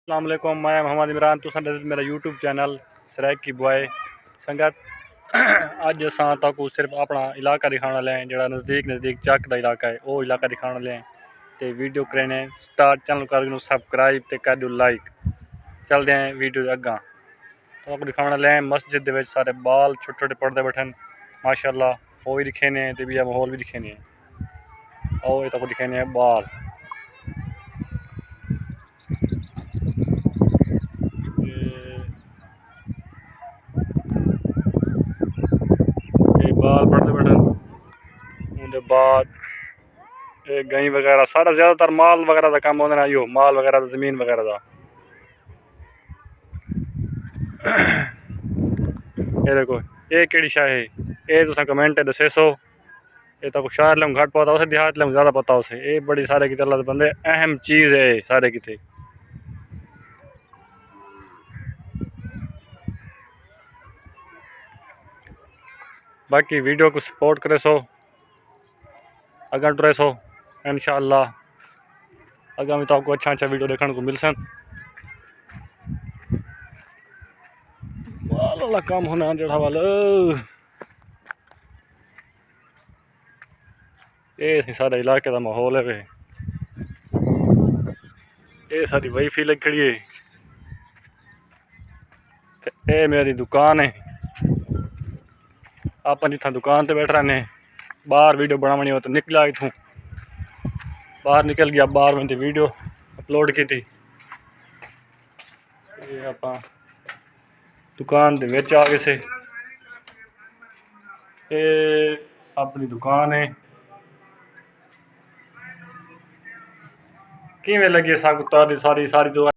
अस्सलाम वालेकुम, मैं मोहम्मद इमरान। तुसां मेरा यूट्यूब चैनल सराइक की बॉय संगत अज असां तक सिर्फ अपना इलाका दिखाने वाले हैं, जो नज़दीक चक का इलाका है, वो इलाका दिखाने वाले हैं। तो वीडियो करें स्टार्ट, चैनल कर दो सबसक्राइब तो कर दो लाइक। चलते हैं वीडियो अगा। तो आपको दिखाने वाले हैं मस्जिद के सारे बाल छोटे छोटे पढ़ते बैठन माशाल्लाह, वो भी दिखे ने तो भी माहौल भी दिखे ने। और ये तो दिखे ने बाल बाल पढ़ते बैठन। उनके बाद गई वगैरह सारा ज़्यादातर माल वगैरह का काम होना, यो माल वगैरह ज़मीन वगैरह का। ये देखो ये केड़ी शाह है, ये तुम कमेंट दसे सो। ये तो शहर लूँ घट पता उसे, देहात लूँ ज़्यादा पता उसे। ये बड़ी सारे की चल बंदे अहम चीज़ है सारे की। बाकी वीडियो को सपोर्ट करे सो, अगर टुरे सो इंशाअल्लाह आगामी तो आपको अच्छा वीडियो देखने को मिल सन। वाला काम होना जड़ा वाला ये सारे इलाके का माहौल है वे। ये सारी वाईफाई लग खड़ी है। ये मेरी दुकान है, आप जितना दुकान पे बैठ रहे हैं। बाहर वीडियो बनानी हो तो निकला इतों बाहर निकल गया, बाहर में वीडियो अपलोड की थी। ये आप दुकान के विच आ गए से। ये अपनी दुकान है। किमें लगी सारी सारी जो